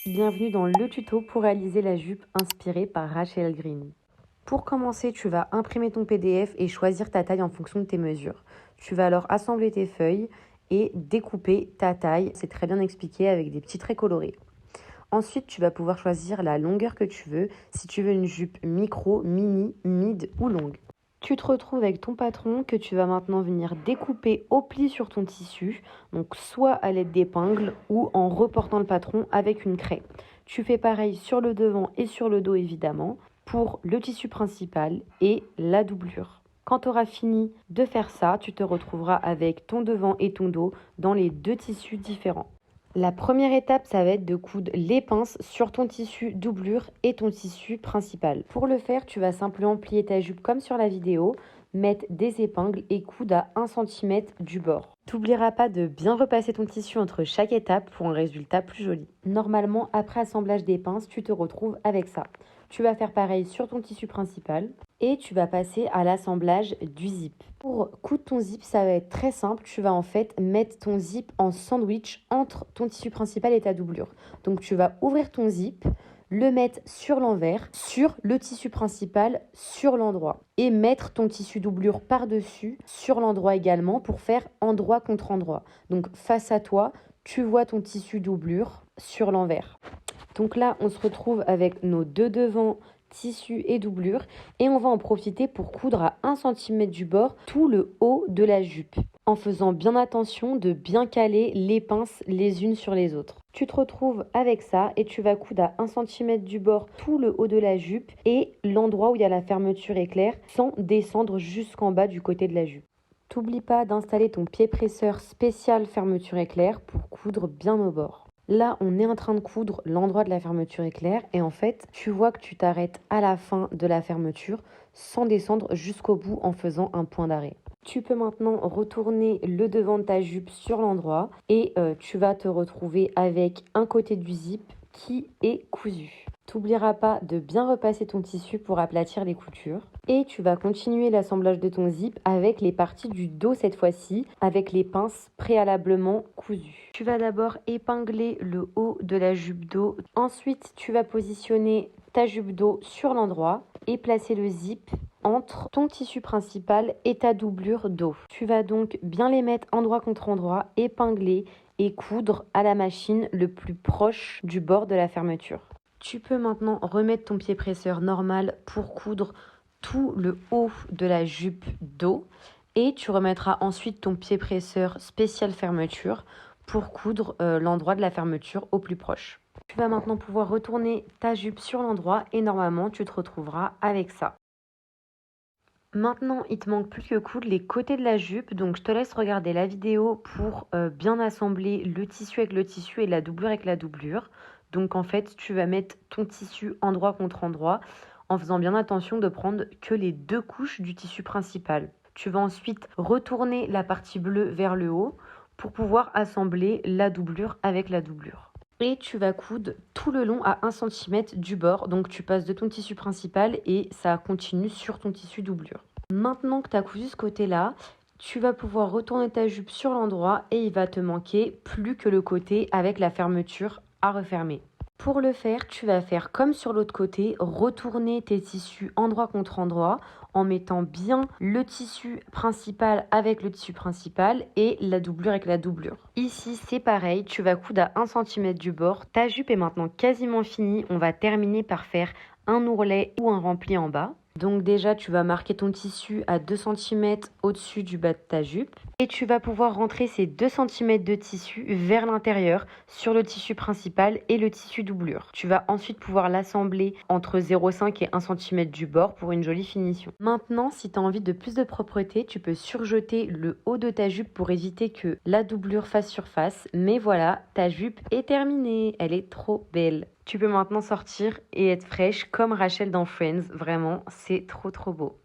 Bienvenue dans le tuto pour réaliser la jupe inspirée par Rachel Green. Pour commencer, tu vas imprimer ton PDF et choisir ta taille en fonction de tes mesures. Tu vas alors assembler tes feuilles et découper ta taille. C'est très bien expliqué avec des petits traits colorés. Ensuite, tu vas pouvoir choisir la longueur que tu veux, si tu veux une jupe micro, mini, mid ou longue. Tu te retrouves avec ton patron que tu vas maintenant venir découper au pli sur ton tissu, donc soit à l'aide d'épingles ou en reportant le patron avec une craie. Tu fais pareil sur le devant et sur le dos évidemment pour le tissu principal et la doublure. Quand tu auras fini de faire ça, tu te retrouveras avec ton devant et ton dos dans les deux tissus différents. La première étape, ça va être de coudre les pinces sur ton tissu doublure et ton tissu principal. Pour le faire, tu vas simplement plier ta jupe comme sur la vidéo, mettre des épingles et coudre à 1 cm du bord. T'oublieras pas de bien repasser ton tissu entre chaque étape pour un résultat plus joli. Normalement, après assemblage des pinces, tu te retrouves avec ça. Tu vas faire pareil sur ton tissu principal et tu vas passer à l'assemblage du zip. Pour coudre ton zip, ça va être très simple. Tu vas en fait mettre ton zip en sandwich entre ton tissu principal et ta doublure. Donc tu vas ouvrir ton zip, le mettre sur l'envers, sur le tissu principal, sur l'endroit. Et mettre ton tissu doublure par-dessus, sur l'endroit également, pour faire endroit contre endroit. Donc face à toi, tu vois ton tissu doublure sur l'envers. Donc là, on se retrouve avec nos deux devants, tissu et doublure, et on va en profiter pour coudre à 1 cm du bord tout le haut de la jupe, en faisant bien attention de bien caler les pinces les unes sur les autres. Tu te retrouves avec ça et tu vas coudre à 1 cm du bord tout le haut de la jupe et l'endroit où il y a la fermeture éclair sans descendre jusqu'en bas du côté de la jupe. T'oublie pas d'installer ton pied presseur spécial fermeture éclair pour coudre bien au bord. Là, on est en train de coudre l'endroit de la fermeture éclair et en fait, tu vois que tu t'arrêtes à la fin de la fermeture sans descendre jusqu'au bout en faisant un point d'arrêt. Tu peux maintenant retourner le devant de ta jupe sur l'endroit et tu vas te retrouver avec un côté du zip qui est cousu. T'oublieras pas de bien repasser ton tissu pour aplatir les coutures. Et tu vas continuer l'assemblage de ton zip avec les parties du dos cette fois-ci, avec les pinces préalablement cousues. Tu vas d'abord épingler le haut de la jupe dos. Ensuite, tu vas positionner ta jupe dos sur l'endroit et placer le zip entre ton tissu principal et ta doublure dos. Tu vas donc bien les mettre endroit contre endroit, épingler et coudre à la machine le plus proche du bord de la fermeture. Tu peux maintenant remettre ton pied presseur normal pour coudre tout le haut de la jupe dos et tu remettras ensuite ton pied presseur spécial fermeture pour coudre l'endroit de la fermeture au plus proche. Tu vas maintenant pouvoir retourner ta jupe sur l'endroit et normalement tu te retrouveras avec ça. Maintenant, il te manque plus que coudre les côtés de la jupe, donc je te laisse regarder la vidéo pour bien assembler le tissu avec le tissu et la doublure avec la doublure. Donc en fait, tu vas mettre ton tissu endroit contre endroit en faisant bien attention de prendre que les deux couches du tissu principal. Tu vas ensuite retourner la partie bleue vers le haut pour pouvoir assembler la doublure avec la doublure. Et tu vas coudre tout le long à 1 cm du bord. Donc tu passes de ton tissu principal et ça continue sur ton tissu doublure. Maintenant que tu as cousu ce côté-là, tu vas pouvoir retourner ta jupe sur l'endroit et il va te manquer plus que le côté avec la fermeture à refermer. Pour le faire, tu vas faire comme sur l'autre côté, retourner tes tissus endroit contre endroit en mettant bien le tissu principal avec le tissu principal et la doublure avec la doublure. Ici, c'est pareil, tu vas coudre à 1 cm du bord. Ta jupe est maintenant quasiment finie. On va terminer par faire un ourlet ou un rempli en bas. Donc déjà, tu vas marquer ton tissu à 2 cm au-dessus du bas de ta jupe. Et tu vas pouvoir rentrer ces 2 cm de tissu vers l'intérieur sur le tissu principal et le tissu doublure. Tu vas ensuite pouvoir l'assembler entre 0,5 et 1 cm du bord pour une jolie finition. Maintenant, si tu as envie de plus de propreté, tu peux surjeter le haut de ta jupe pour éviter que la doublure fasse surface. Mais voilà, ta jupe est terminée. Elle est trop belle. Tu peux maintenant sortir et être fraîche comme Rachel dans Friends. Vraiment, c'est trop beau.